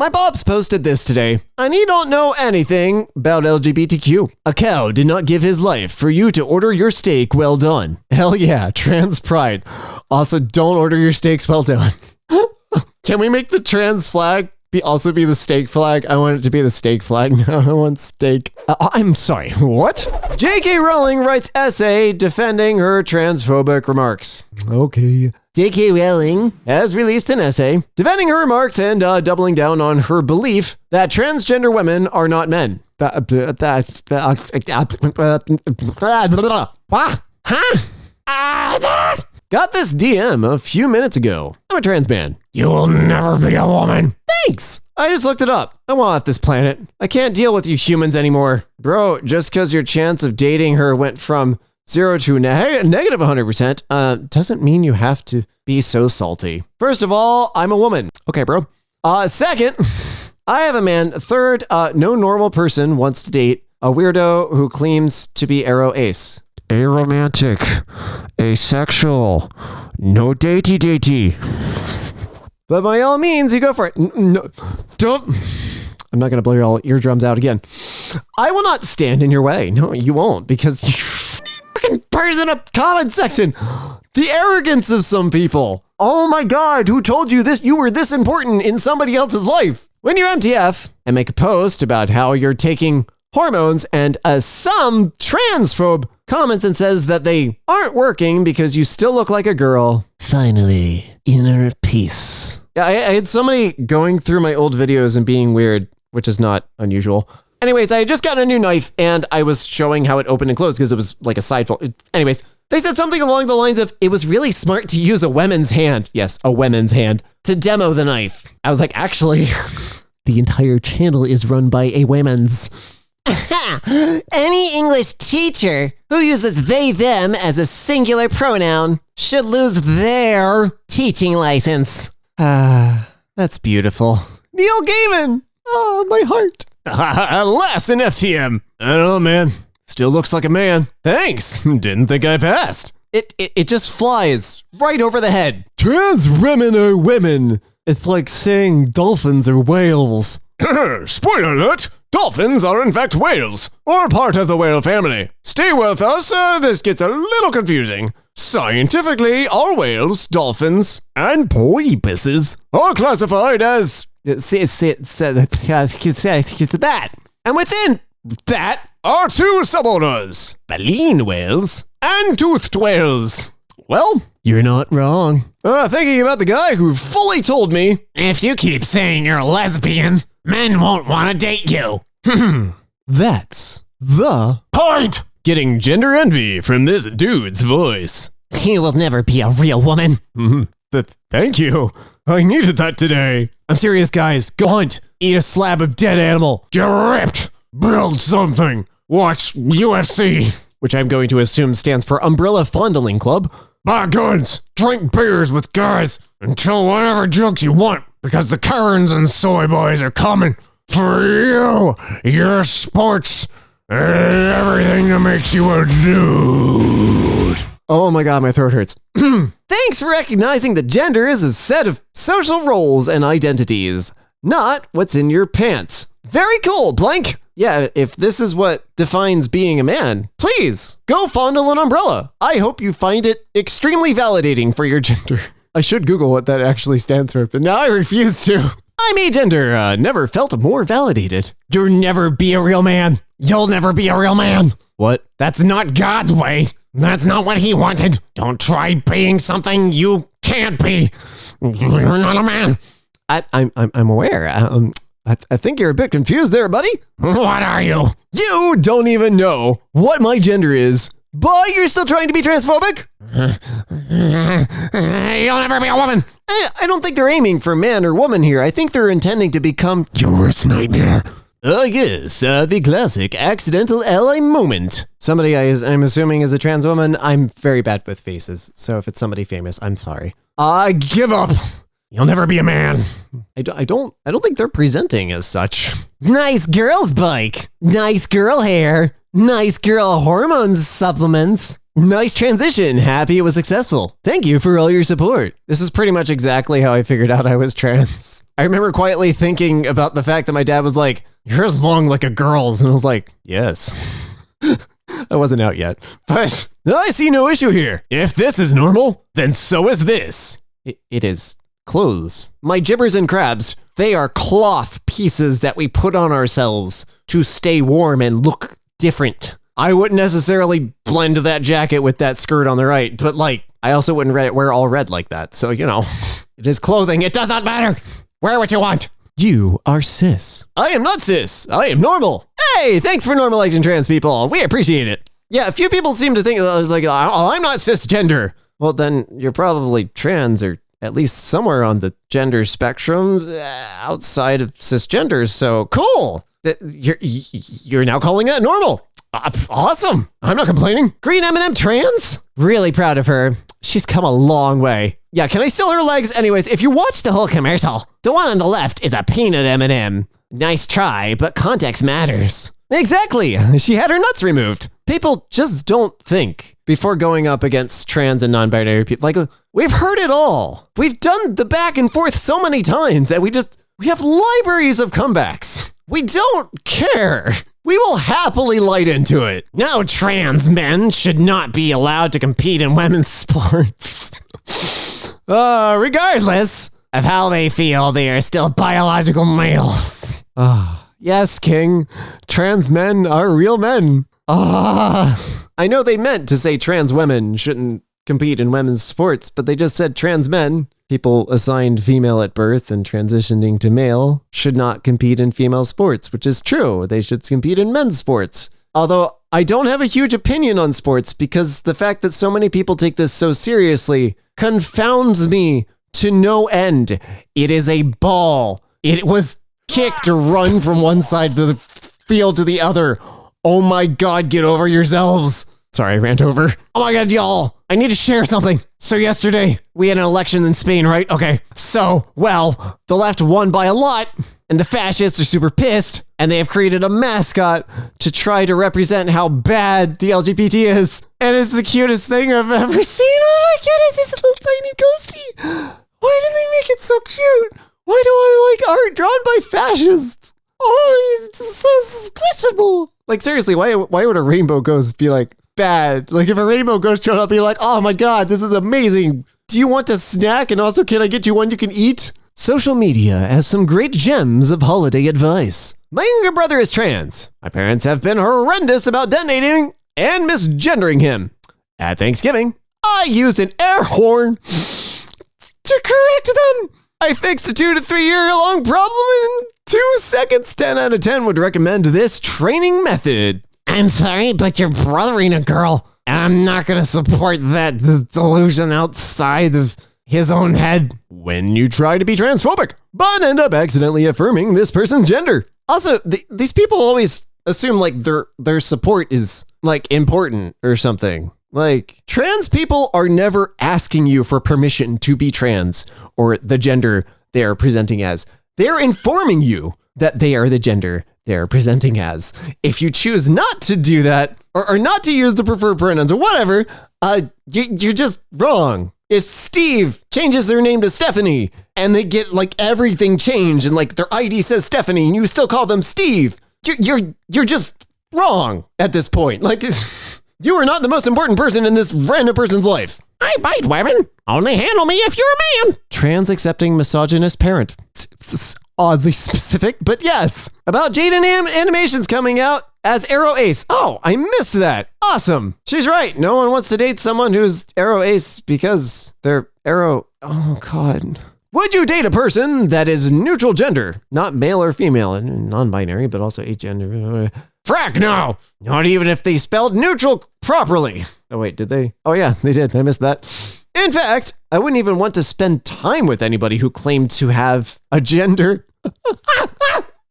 My pops posted this today, and he don't know anything about LGBTQ. A cow did not give his life for you to order your steak well done. Hell yeah, trans pride. Also, don't order your steaks well done. Can we make the trans flag also be the steak flag? I want it to be the steak flag. No, I want steak. I'm sorry, what? J.K. Rowling writes essay defending her transphobic remarks. Okay. J.K. Rowling has released an essay defending her remarks and doubling down on her belief that transgender women are not men. Got this DM a few minutes ago. I'm a trans man. You will never be a woman. Thanks. I just looked it up. I want off this planet. I can't deal with you humans anymore. Bro, just because your chance of dating her went from 0 to negative 100%, doesn't mean you have to be so salty. First of all, I'm a woman. Okay, bro. Second, I have a man. Third, no normal person wants to date a weirdo who claims to be aroace. Aromantic, asexual, no datey. But by all means, you go for it. No, don't. I'm not going to blow your all eardrums out again. I will not stand in your way. No, you won't, because you fucking person in a comment section. The arrogance of some people. Oh my God, who told you this? You were this important in somebody else's life. When you're MTF and make a post about how you're taking hormones and some transphobe comments and says that they aren't working because you still look like a girl. Finally, inner peace. Yeah, I had somebody going through my old videos and being weird, which is not unusual. Anyways, I had just gotten a new knife and I was showing how it opened and closed because it was like a side fold. Anyways, they said something along the lines of, it was really smart to use a women's hand. Yes, a women's hand to demo the knife. I was like, actually, the entire channel is run by a women's. Any English teacher who uses they, them as a singular pronoun should lose their teaching license. That's beautiful. Neil Gaiman. Oh, my heart. Less in FTM. I don't know, man. Still looks like a man. Thanks. Didn't think I passed. It just flies right over the head. Trans women are women. It's like saying dolphins are whales. Spoiler alert. Dolphins are in fact whales, or part of the whale family. Stay with us, this gets a little confusing. Scientifically, all whales, dolphins, and porpoises are classified as that. And within that are two suborders, baleen whales and toothed whales. Well, you're not wrong. Thinking about the guy who fully told me, if you keep saying you're a lesbian, men won't want to date you. That's the point. Getting gender envy from this dude's voice. You will never be a real woman. Thank you. I needed that today. I'm serious, guys. Go hunt. Eat a slab of dead animal. Get ripped. Build something. Watch UFC. Which I'm going to assume stands for Umbrella Fondling Club. Buy guns. Drink beers with guys. And tell whatever jokes you want. Because the Karens and soy boys are coming for you, your sports, and everything that makes you a dude. Oh my God, my throat hurts. Thanks for recognizing that gender is a set of social roles and identities, not what's in your pants. Very cool, blank. Yeah, if this is what defines being a man, please go fondle an umbrella. I hope you find it extremely validating for your gender. I should Google what that actually stands for, but now I refuse to. I'm agender, never felt more validated. You'll never be a real man. You'll never be a real man. What? That's not God's way. That's not what he wanted. Don't try being something you can't be. You're not a man. I'm aware. I think you're a bit confused there, buddy. What are you? You don't even know what my gender is. But you're still trying to be transphobic? You'll never be a woman. I don't think they're aiming for man or woman here. I think they're intending to become your worst nightmare. Yes, the classic AccidentalAlly moment. Somebody I'm assuming is a trans woman. I'm very bad with faces, so if it's somebody famous, I'm sorry. I give up. You'll never be a man. I don't think they're presenting as such. Nice girl's bike. Nice girl hair. Nice girl hormones supplements. Nice transition. Happy it was successful. Thank you for all your support. This is pretty much exactly how I figured out I was trans. I remember quietly thinking about the fact that my dad was like, yours long like a girl's. And I was like, yes. I wasn't out yet. But I see no issue here. If this is normal, then so is this. It is clothes. My gibbers and crabs, they are cloth pieces that we put on ourselves to stay warm and look different. I wouldn't necessarily blend that jacket with that skirt on the right, but like, I also wouldn't wear all red like that. So, you know, it is clothing. It does not matter. Wear what you want. You are cis. I am not cis. I am normal. Hey, thanks for normalizing trans people. We appreciate it. Yeah, a few people seem to think like, oh, I'm not cisgender. Well, then you're probably trans or at least somewhere on the gender spectrum outside of cisgenders. So cool. You're now calling that normal. Awesome. I'm not complaining. Green M&M trans? Really proud of her. She's come a long way. Yeah, can I steal her legs? Anyways, if you watch the whole commercial, the one on the left is a peanut M&M. Nice try, but context matters. Exactly. She had her nuts removed. People just don't think before going up against trans and non-binary people. Like, we've heard it all. We've done the back and forth so many times that we have libraries of comebacks. We don't care. We will happily light into it. No trans men should not be allowed to compete in women's sports. Regardless of how they feel, they are still biological males. Yes, King. Trans men are real men. I know they meant to say trans women shouldn't compete in women's sports, but they just said trans men, people assigned female at birth and transitioning to male, should not compete in female sports, which is true. They should compete in men's sports. Although I don't have a huge opinion on sports because the fact that so many people take this so seriously confounds me to no end. It is a ball. It was kicked to run from one side of the field to the other. Oh my God, get over yourselves. Sorry, I ran over. Oh my God, y'all. I need to share something. So yesterday, we had an election in Spain, right? Okay. So, well, the left won by a lot, and the fascists are super pissed, and they have created a mascot to try to represent how bad the LGBT is. And it's the cutest thing I've ever seen. Oh my God, it's this little tiny ghosty. Why did they make it so cute? Why do I like art drawn by fascists? Oh, it's so squishable. Like, seriously, why would a rainbow ghost be like, bad? Like, if a rainbow ghost showed up, be like, oh my God, this is amazing. Do you want a snack? And also, can I get you one you can eat? Social media has some great gems of holiday advice. My younger brother is trans. My parents have been horrendous about detonating and misgendering him. At Thanksgiving, I used an air horn to correct them. I fixed a 2 to 3 year long problem in 2 seconds. 10 out of 10 would recommend this training method. I'm sorry, but you're brothering a girl, and I'm not going to support that delusion outside of his own head. When you try to be transphobic, but end up accidentally affirming this person's gender. Also, these people always assume like their support is like important or something. Like, trans people are never asking you for permission to be trans or the gender they are presenting as. They're informing you that they are the gender they're presenting as. If you choose not to do that or not to use the preferred pronouns or whatever, you're just wrong. If Steve changes their name to Stephanie and they get like everything changed and like their ID says Stephanie and you still call them Steve, you're just wrong at this point. Like, you are not the most important person in this random person's life. I bite women. Only handle me if you're a man. Trans accepting misogynist parent. It's oddly specific, but yes. About Jaden Animations coming out as Arrow Ace. Oh, I missed that. Awesome. She's right. No one wants to date someone who's Arrow Ace because they're Arrow. Oh, God. Would you date a person that is neutral gender? Not male or female, and non-binary, but also agender. Frack, no. Not even if they spelled neutral properly. Oh, wait, did they? Oh, yeah, they did. I missed that. In fact, I wouldn't even want to spend time with anybody who claimed to have a gender.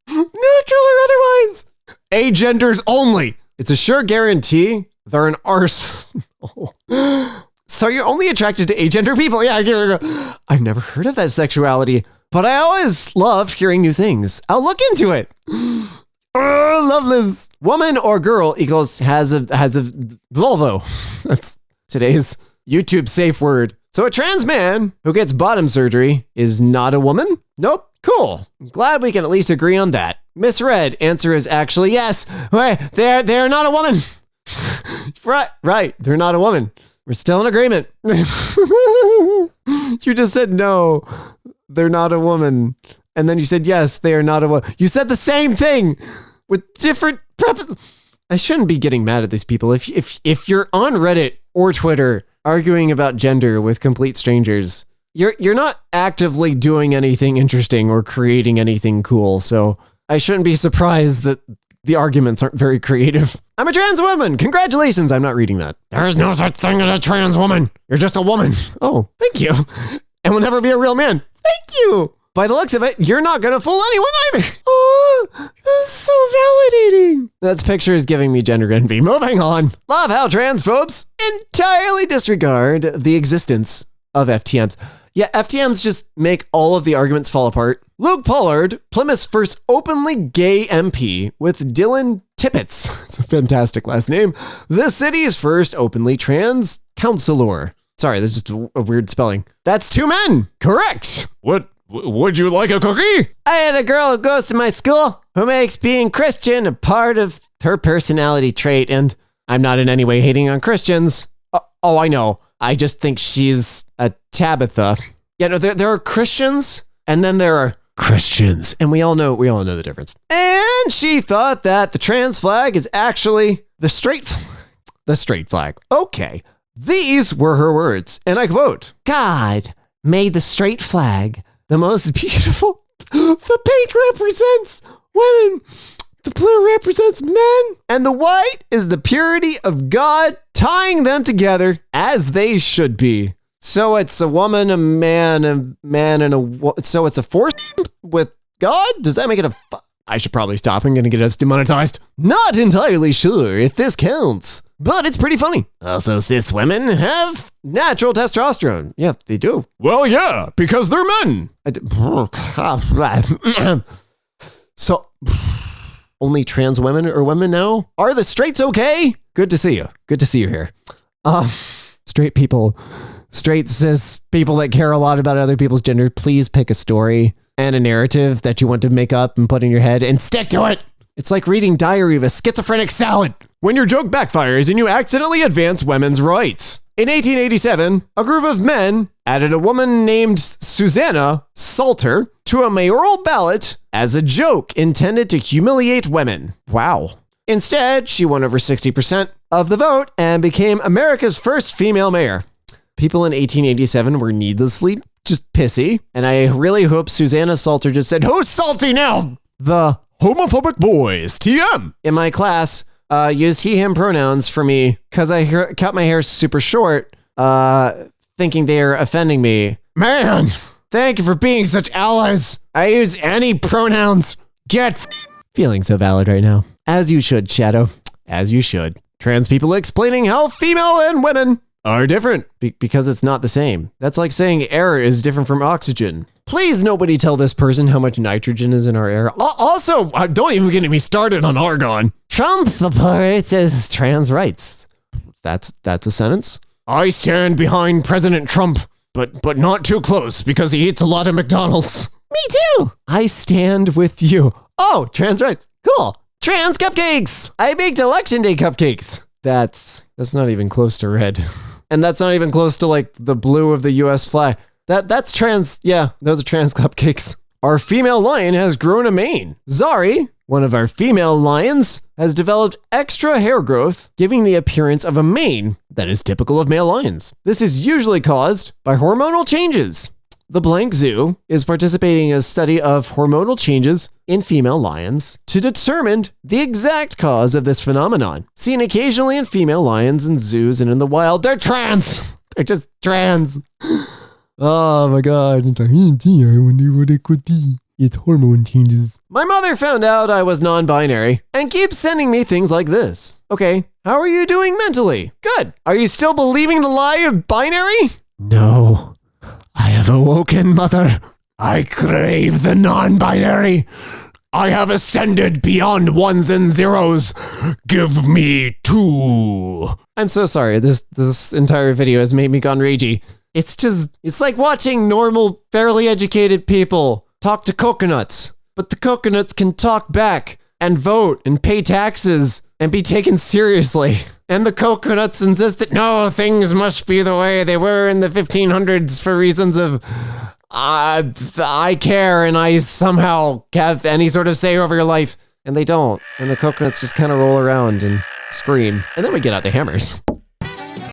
Neutral or otherwise. Agenders only. It's a sure guarantee they're an arsehole. So you're only attracted to agender people? Yeah, I've never heard of that sexuality, but I always love hearing new things. I'll look into it. love this. Woman or girl equals has a Volvo. That's today's YouTube safe word. So a trans man who gets bottom surgery is not a woman? Nope. Cool. I'm glad we can at least agree on that. Misread. Answer is actually yes. Wait, they're not a woman. Right. They're not a woman. We're still in agreement. You just said no. They're not a woman. And then you said yes, they are not a woman. You said the same thing with different I shouldn't be getting mad at these people. If you're on Reddit or Twitter arguing about gender with complete strangers, you're not actively doing anything interesting or creating anything cool. So I shouldn't be surprised that the arguments aren't very creative. I'm a trans woman. Congratulations. I'm not reading that. There is no such thing as a trans woman. You're just a woman. Oh, thank you. And will never be a real man. Thank you. By the looks of it, you're not going to fool anyone either. Oh, that's so validating. That picture is giving me gender envy. Moving on. Love how transphobes entirely disregard the existence of FTMs. Yeah, FTMs just make all of the arguments fall apart. Luke Pollard, Plymouth's first openly gay MP with Dylan Tippett. It's a fantastic last name. The city's first openly trans councillor. Sorry, this is just a weird spelling. That's two men. Correct. What? Would you like a cookie? I had a girl who goes to my school who makes being Christian a part of her personality trait, and I'm not in any way hating on Christians. Oh, I know. I just think she's a Tabitha. Yeah, no, there are Christians, and then there are Christians, and we all know the difference. And she thought that the trans flag is actually the straight flag. Okay, these were her words, and I quote: "God made the straight flag the most beautiful. The pink represents women, the blue represents men, and the white is the purity of God, tying them together as they should be. So it's a woman, a man, and so it's a force with God? Does that make it I should probably stop. I'm going to get us demonetized. Not entirely sure if this counts, but it's pretty funny. Also, cis women have natural testosterone. Yeah, they do. Well, yeah, because they're men. So, only trans women are women now? Are the straights okay? Good to see you. Good to see you here. Straight people, straight cis people that care a lot about other people's gender, please pick a story and a narrative that you want to make up and put in your head and stick to it. It's like reading Diary of a Schizophrenic Salad. When your joke backfires and you accidentally advance women's rights. In 1887, a group of men added a woman named Susanna Salter to a mayoral ballot as a joke intended to humiliate women. Wow. Instead, she won over 60% of the vote and became America's first female mayor. People in 1887 were needlessly just pissy, and I really hope Susanna Salter just said, "Who's salty now?" The homophobic boys, TM, in my class used he, him pronouns for me because I cut my hair super short, thinking they are offending me. Man, thank you for being such allies. I use any pronouns. Feeling so valid right now. As you should, Shadow. As you should. Trans people explaining how female and women are different because it's not the same. That's like saying air is different from oxygen. Please nobody tell this person how much nitrogen is in our air. Also, don't even get me started on argon. Trump supports trans rights. That's a sentence. I stand behind President Trump, but not too close because he eats a lot of McDonald's. Me too. I stand with you. Oh, trans rights. Cool. Trans cupcakes. I baked election day cupcakes. That's not even close to red. And that's not even close to like the blue of the US flag. That's trans. Yeah, those are trans cupcakes. Our female lion has grown a mane. Zari, one of our female lions, has developed extra hair growth, giving the appearance of a mane that is typical of male lions. This is usually caused by hormonal changes. The Blank Zoo is participating in a study of hormonal changes in female lions to determine the exact cause of this phenomenon. Seen occasionally in female lions in zoos and in the wild, they're trans. They're just trans. Oh my God. I wonder what it could be. It's hormone changes. My mother found out I was non-binary and keeps sending me things like this. Okay, how are you doing mentally? Good. Are you still believing the lie of binary? No. I have awoken, Mother. I crave the non-binary. I have ascended beyond ones and zeros. Give me 2. I'm so sorry. This entire video has made me gone ragey. It's like watching normal, fairly educated people talk to coconuts. But the coconuts can talk back and vote and pay taxes and be taken seriously. And the coconuts insist that no, things must be the way they were in the 1500s for reasons of I care and I somehow have any sort of say over your life. And they don't. And the coconuts just kind of roll around and scream. And then we get out the hammers.